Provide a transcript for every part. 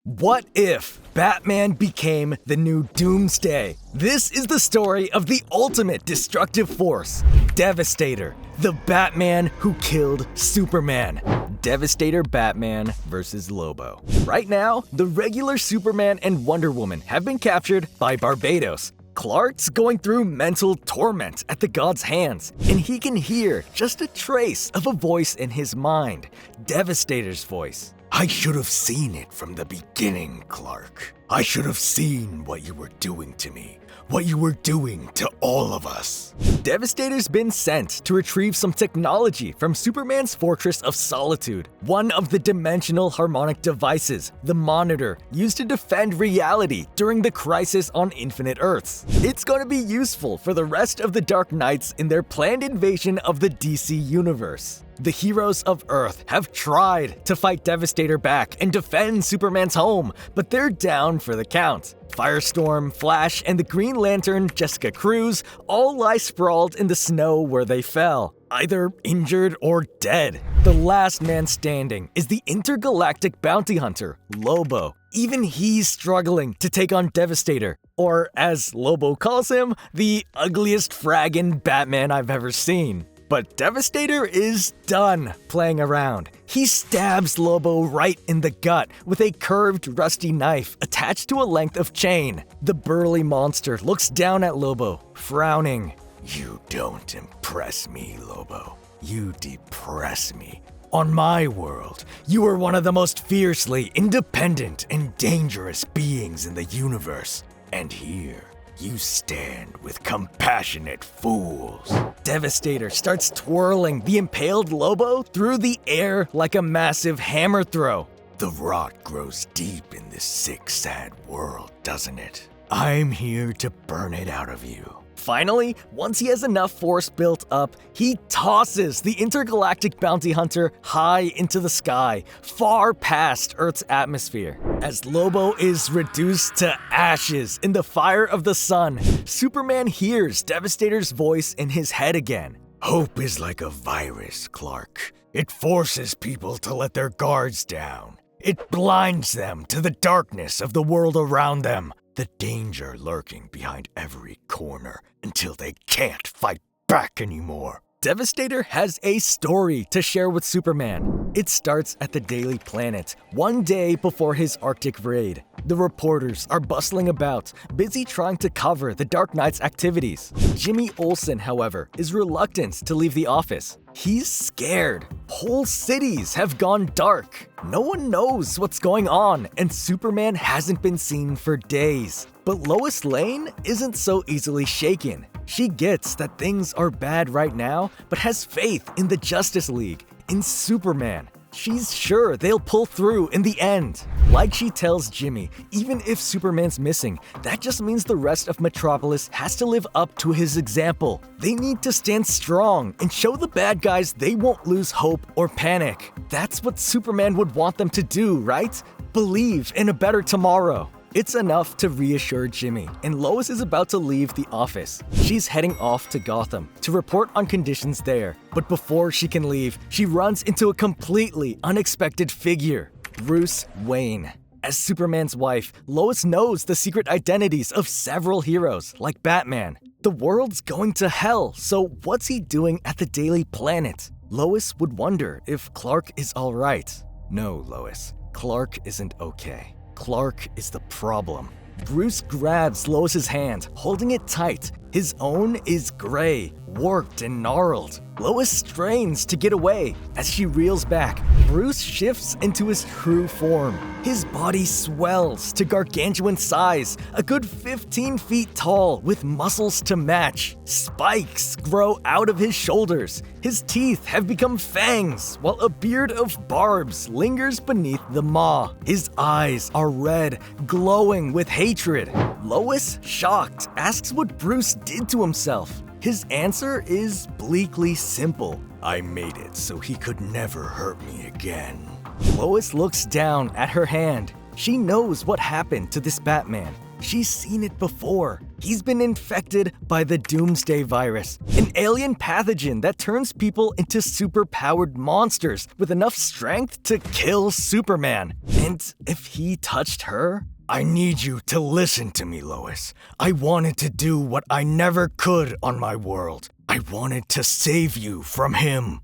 What if Batman became the new Doomsday? This is the story of the ultimate destructive force, Devastator, the Batman who killed Superman. Devastator Batman versus Lobo. Right now, the regular Superman and Wonder Woman have been captured by Barbados. Clark's going through mental torment at the god's hands, and he can hear just a trace of a voice in his mind, Devastator's voice. I should have seen it from the beginning, Clark. I should have seen what you were doing to me, what you were doing to all of us. Devastator's been sent to retrieve some technology from Superman's Fortress of Solitude, one of the dimensional harmonic devices, the Monitor, used to defend reality during the crisis on Infinite Earths. It's going to be useful for the rest of the Dark Knights in their planned invasion of the DC Universe. The heroes of Earth have tried to fight Devastator back and defend Superman's home, but they're down for the count. Firestorm, Flash, and the Green Lantern, Jessica Cruz, all lie sprawled in the snow where they fell, either injured or dead. The last man standing is the intergalactic bounty hunter, Lobo. Even he's struggling to take on Devastator, or as Lobo calls him, the ugliest fraggin' Batman I've ever seen. But Devastator is done playing around. He stabs Lobo right in the gut with a curved, rusty knife attached to a length of chain. The burly monster looks down at Lobo, frowning. You don't impress me, Lobo. You depress me. On my world, you are one of the most fiercely independent and dangerous beings in the universe. And here, you stand with compassionate fools. Devastator starts twirling the impaled Lobo through the air like a massive hammer throw. The rot grows deep in this sick, sad world, doesn't it? I'm here to burn it out of you. Finally, once he has enough force built up, he tosses the intergalactic bounty hunter high into the sky, far past Earth's atmosphere. As Lobo is reduced to ashes in the fire of the sun, Superman hears Devastator's voice in his head again. Hope is like a virus, Clark. It forces people to let their guards down. It blinds them to the darkness of the world around them. The danger lurking behind every corner until they can't fight back anymore. Devastator has a story to share with Superman. It starts at the Daily Planet, one day before his Arctic raid. The reporters are bustling about, busy trying to cover the Dark Knight's activities. Jimmy Olsen, however, is reluctant to leave the office. He's scared. Whole cities have gone dark. No one knows what's going on, and Superman hasn't been seen for days. But Lois Lane isn't so easily shaken. She gets that things are bad right now, but has faith in the Justice League, in Superman. She's sure they'll pull through in the end. Like she tells Jimmy, even if Superman's missing, that just means the rest of Metropolis has to live up to his example. They need to stand strong and show the bad guys they won't lose hope or panic. That's what Superman would want them to do, right? Believe in a better tomorrow. It's enough to reassure Jimmy, and Lois is about to leave the office. She's heading off to Gotham to report on conditions there. But before she can leave, she runs into a completely unexpected figure, Bruce Wayne. As Superman's wife, Lois knows the secret identities of several heroes, like Batman. The world's going to hell, so what's he doing at the Daily Planet? Lois would wonder if Clark is alright. No, Lois, Clark isn't okay. Clark is the problem. Bruce grabs Lois's hand, holding it tight. His own is gray, warped and gnarled. Lois strains to get away. As she reels back, Bruce shifts into his true form. His body swells to gargantuan size, a good 15 feet tall with muscles to match. Spikes grow out of his shoulders. His teeth have become fangs, while a beard of barbs lingers beneath the maw. His eyes are red, glowing with hatred. Lois, shocked, asks what Bruce did to himself. His answer is bleakly simple. I made it so he could never hurt me again. Lois looks down at her hand. She knows what happened to this Batman. She's seen it before. He's been infected by the Doomsday virus, an alien pathogen that turns people into super-powered monsters with enough strength to kill Superman. And if he touched her? I need you to listen to me, Lois. I wanted to do what I never could on my world. I wanted to save you from him.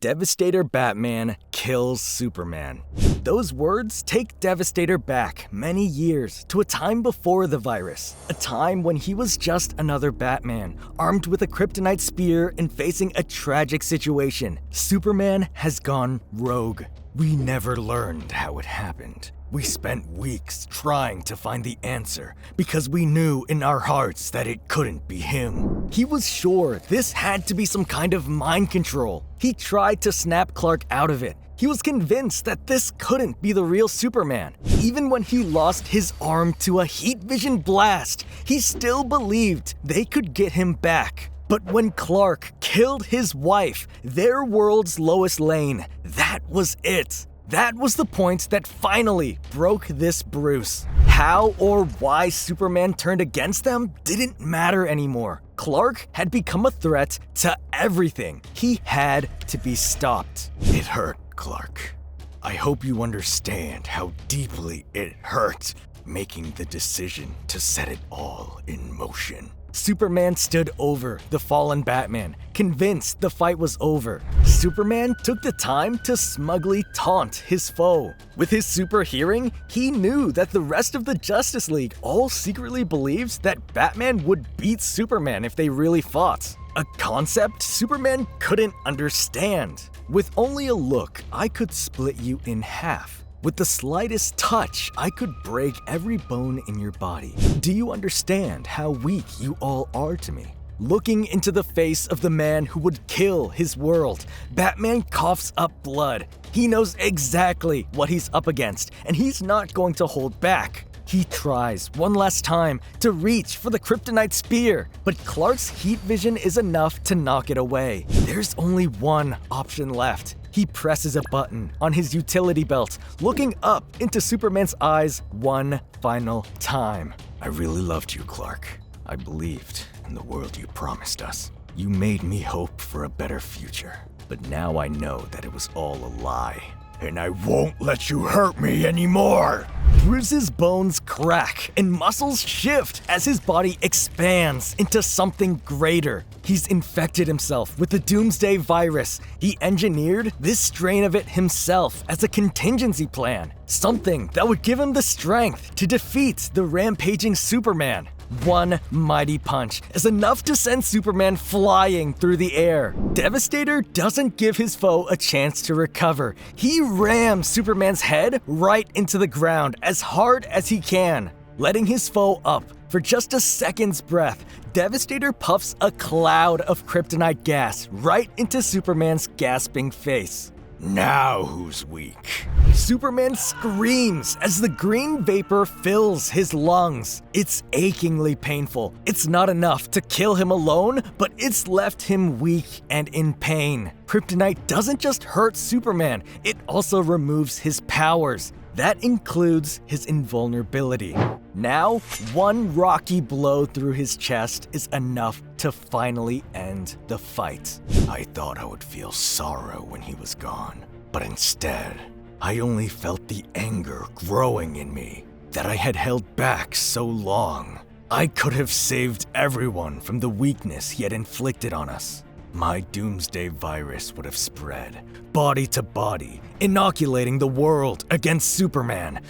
Devastator Batman kills Superman. Those words take Devastator back many years to a time before the virus, a time when he was just another Batman, armed with a kryptonite spear and facing a tragic situation. Superman has gone rogue. We never learned how it happened. We spent weeks trying to find the answer because we knew in our hearts that it couldn't be him. He was sure this had to be some kind of mind control. He tried to snap Clark out of it. He was convinced that this couldn't be the real Superman. Even when he lost his arm to a heat vision blast, he still believed they could get him back. But when Clark killed his wife, their world's Lois Lane, that was it. That was the point that finally broke this Bruce. How or why Superman turned against them didn't matter anymore. Clark had become a threat to everything. He had to be stopped. It hurt, Clark. I hope you understand how deeply it hurt making the decision to set it all in motion. Superman stood over the fallen Batman, convinced the fight was over. Superman took the time to smugly taunt his foe. With his super hearing, he knew that the rest of the Justice League all secretly believes that Batman would beat Superman if they really fought. A concept Superman couldn't understand. With only a look, I could split you in half. With the slightest touch, I could break every bone in your body. Do you understand how weak you all are to me? Looking into the face of the man who would kill his world, Batman coughs up blood. He knows exactly what he's up against, and he's not going to hold back. He tries one last time to reach for the kryptonite spear, but Clark's heat vision is enough to knock it away. There's only one option left. He presses a button on his utility belt, looking up into Superman's eyes one final time. I really loved you, Clark. I believed in the world you promised us. You made me hope for a better future. But now I know that it was all a lie. And I won't let you hurt me anymore! Bruce's bones crack and muscles shift as his body expands into something greater. He's infected himself with the Doomsday virus. He engineered this strain of it himself as a contingency plan, something that would give him the strength to defeat the rampaging Superman. One mighty punch is enough to send Superman flying through the air. Devastator doesn't give his foe a chance to recover. He rams Superman's head right into the ground as hard as he can. Letting his foe up for just a second's breath, Devastator puffs a cloud of kryptonite gas right into Superman's gasping face. Now who's weak? Superman screams as the green vapor fills his lungs. It's achingly painful. It's not enough to kill him alone, but it's left him weak and in pain. Kryptonite doesn't just hurt Superman, it also removes his powers. That includes his invulnerability. Now, one rocky blow through his chest is enough to finally end the fight. I thought I would feel sorrow when he was gone, but instead, I only felt the anger growing in me that I had held back so long. I could have saved everyone from the weakness he had inflicted on us. My Doomsday virus would have spread, body to body, inoculating the world against Superman,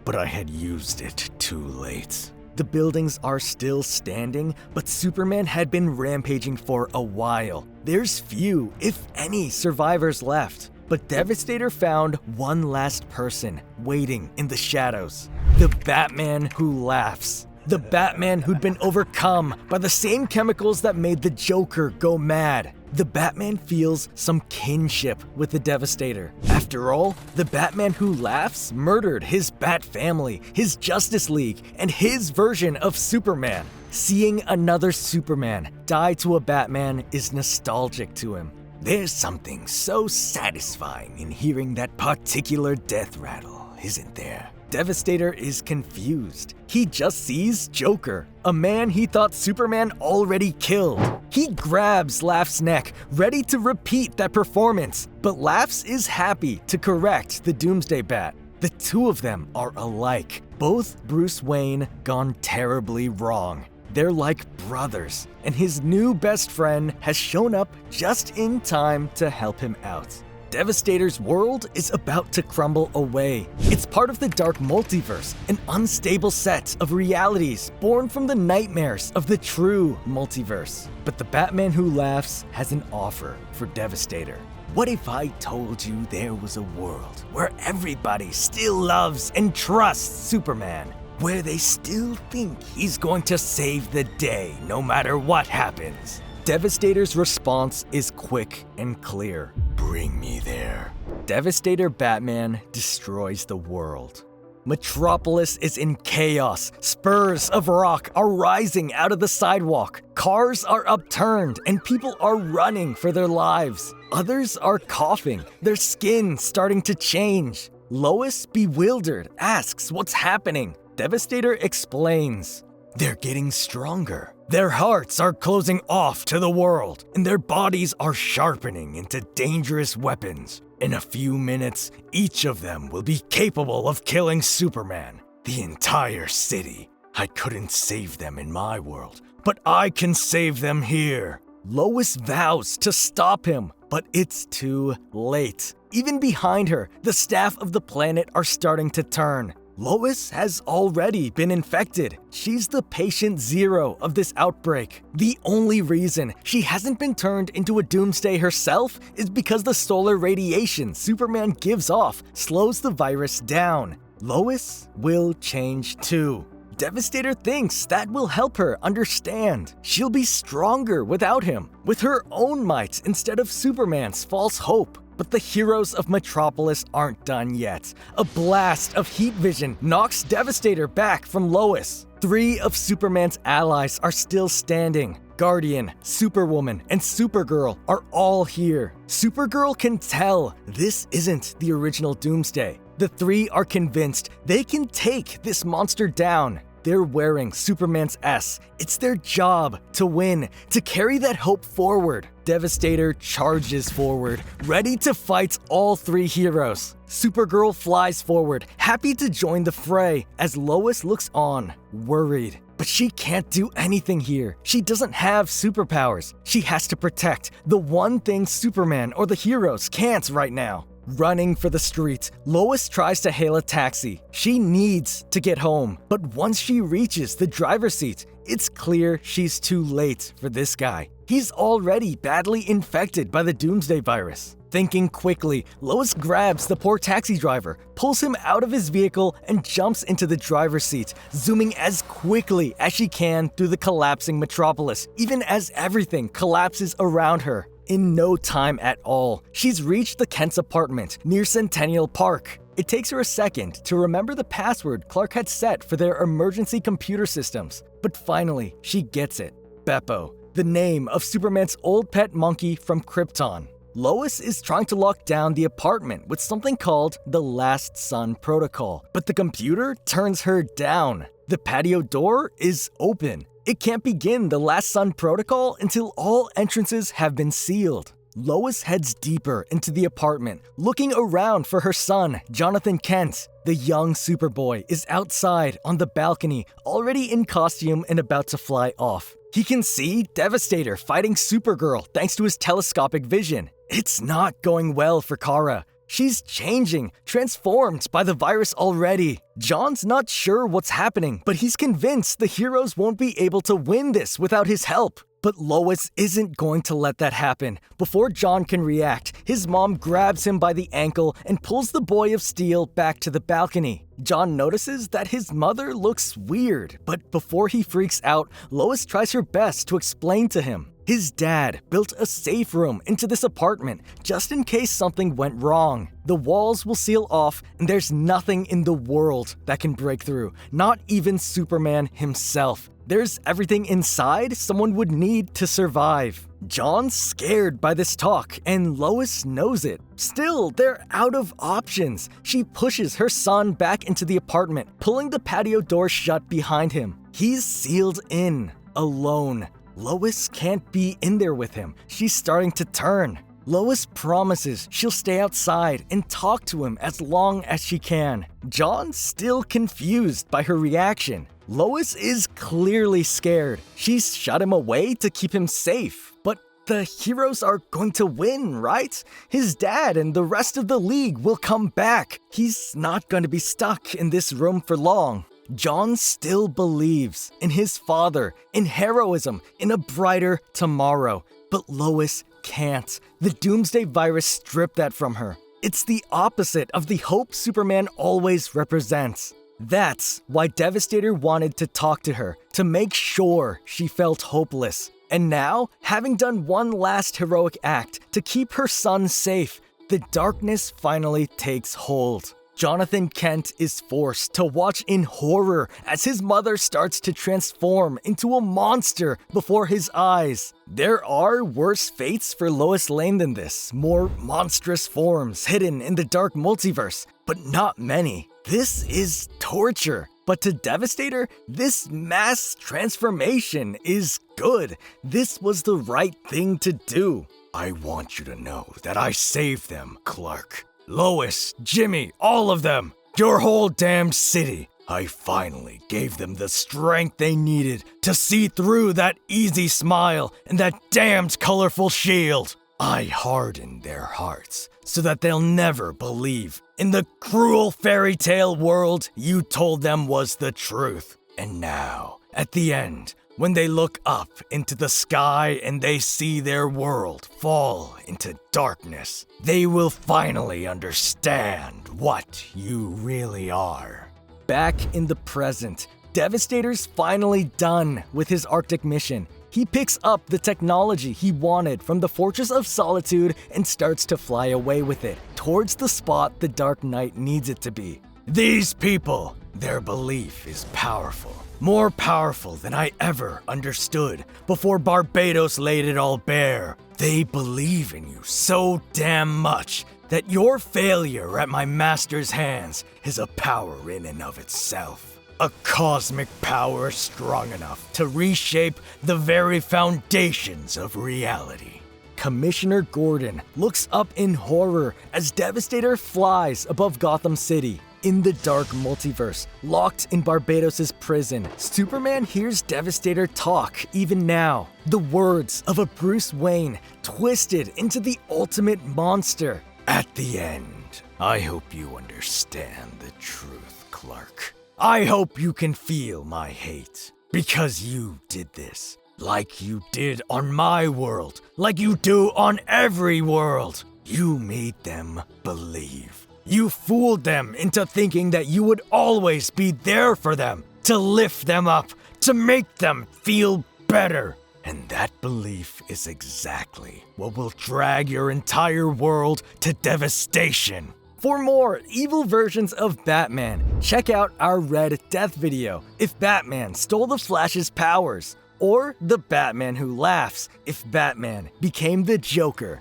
but I had used it too late. The buildings are still standing, but Superman had been rampaging for a while. There's few, if any, survivors left. But Devastator found one last person waiting in the shadows. The Batman who laughs. The Batman who'd been overcome by the same chemicals that made the Joker go mad. The Batman feels some kinship with the Devastator. After all, the Batman who laughs murdered his Bat family, his Justice League, and his version of Superman. Seeing another Superman die to a Batman is nostalgic to him. There's something so satisfying in hearing that particular death rattle, isn't there? Devastator is confused. He just sees Joker, a man he thought Superman already killed. He grabs Laugh's neck, ready to repeat that performance, but Laughs is happy to correct the Doomsday Bat. The two of them are alike, both Bruce Wayne gone terribly wrong. They're like brothers, and his new best friend has shown up just in time to help him out. Devastator's world is about to crumble away. It's part of the dark multiverse, an unstable set of realities born from the nightmares of the true multiverse. But the Batman Who Laughs has an offer for Devastator. What if I told you there was a world where everybody still loves and trusts Superman? Where they still think he's going to save the day no matter what happens? Devastator's response is quick and clear. Bring me there. Devastator Batman destroys the world. Metropolis is in chaos. Spurs of rock are rising out of the sidewalk. Cars are upturned and people are running for their lives. Others are coughing, their skin starting to change. Lois, bewildered, asks what's happening. Devastator explains. They're getting stronger. Their hearts are closing off to the world, and their bodies are sharpening into dangerous weapons. In a few minutes, each of them will be capable of killing Superman. The entire city. I couldn't save them in my world, but I can save them here. Lois vows to stop him, but it's too late. Even behind her, the staff of the planet are starting to turn. Lois has already been infected. She's the patient zero of this outbreak. The only reason she hasn't been turned into a doomsday herself is because the solar radiation Superman gives off slows the virus down. Lois will change too. Devastator thinks that will help her understand. She'll be stronger without him, with her own might instead of Superman's false hope. But the heroes of Metropolis aren't done yet. A blast of heat vision knocks Devastator back from Lois. 3 of Superman's allies are still standing. Guardian, Superwoman, and Supergirl are all here. Supergirl can tell this isn't the original Doomsday. The 3 are convinced they can take this monster down. They're wearing Superman's S. It's their job to win, to carry that hope forward. Devastator charges forward, ready to fight all 3 heroes. Supergirl flies forward, happy to join the fray, as Lois looks on, worried. But she can't do anything here. She doesn't have superpowers. She has to protect the one thing Superman or the heroes can't right now. Running for the streets, Lois tries to hail a taxi. She needs to get home, but once she reaches the driver's seat, it's clear she's too late for this guy. He's already badly infected by the Doomsday virus. Thinking quickly, Lois grabs the poor taxi driver, pulls him out of his vehicle, and jumps into the driver's seat, zooming as quickly as she can through the collapsing metropolis, even as everything collapses around her. In no time at all, she's reached the Kent's apartment near Centennial Park. It takes her a second to remember the password Clark had set for their emergency computer systems, but finally, she gets it. Beppo, the name of Superman's old pet monkey from Krypton. Lois is trying to lock down the apartment with something called the Last Sun Protocol, but the computer turns her down. The patio door is open. It can't begin the Last Sun Protocol until all entrances have been sealed. Lois heads deeper into the apartment, looking around for her son, Jonathan Kent. The young Superboy is outside on the balcony, already in costume and about to fly off. He can see Devastator fighting Supergirl thanks to his telescopic vision. It's not going well for Kara. She's changing, transformed by the virus already. John's not sure what's happening, but he's convinced the heroes won't be able to win this without his help. But Lois isn't going to let that happen. Before John can react, his mom grabs him by the ankle and pulls the Boy of Steel back to the balcony. John notices that his mother looks weird, but before he freaks out, Lois tries her best to explain to him. His dad built a safe room into this apartment just in case something went wrong. The walls will seal off and there's nothing in the world that can break through, not even Superman himself. There's everything inside someone would need to survive. John's scared by this talk, and Lois knows it. Still, they're out of options. She pushes her son back into the apartment, pulling the patio door shut behind him. He's sealed in, alone. Lois can't be in there with him. She's starting to turn. Lois promises she'll stay outside and talk to him as long as she can. John's still confused by her reaction. Lois is clearly scared. She's shut him away to keep him safe. But the heroes are going to win, right? His dad and the rest of the league will come back. He's not going to be stuck in this room for long. John still believes in his father, in heroism, in a brighter tomorrow. But Lois can't. The Doomsday virus stripped that from her. It's the opposite of the hope Superman always represents. That's why Devastator wanted to talk to her, to make sure she felt hopeless. And now, having done one last heroic act to keep her son safe, the darkness finally takes hold. Jonathan Kent is forced to watch in horror as his mother starts to transform into a monster before his eyes. There are worse fates for Lois Lane than this, more monstrous forms hidden in the dark multiverse, but not many. This is torture. But to Devastator, this mass transformation is good. This was the right thing to do. I want you to know that I saved them, Clark. Lois, Jimmy, all of them. Your whole damn city. I finally gave them the strength they needed to see through that easy smile and that damned colorful shield. I hardened their hearts so that they'll never believe in the cruel fairy tale world you told them was the truth. And now, at the end, when they look up into the sky and they see their world fall into darkness, they will finally understand what you really are. Back in the present, Devastator's finally done with his Arctic mission. He picks up the technology he wanted from the Fortress of Solitude and starts to fly away with it, towards the spot the Dark Knight needs it to be. These people, their belief is powerful. More powerful than I ever understood before Barbados laid it all bare. They believe in you so damn much that your failure at my master's hands is a power in and of itself. A cosmic power strong enough to reshape the very foundations of reality. Commissioner Gordon looks up in horror as Devastator flies above Gotham City. In the dark multiverse, locked in Barbados' prison, Superman hears Devastator talk even now. The words of a Bruce Wayne twisted into the ultimate monster. At the end, I hope you understand the truth, Clark. I hope you can feel my hate, because you did this, like you did on my world, like you do on every world. You made them believe. You fooled them into thinking that you would always be there for them, to lift them up, to make them feel better. And that belief is exactly what will drag your entire world to devastation. For more evil versions of Batman, check out our Red Death video, If Batman Stole the Flash's Powers, or The Batman Who Laughs, If Batman Became the Joker.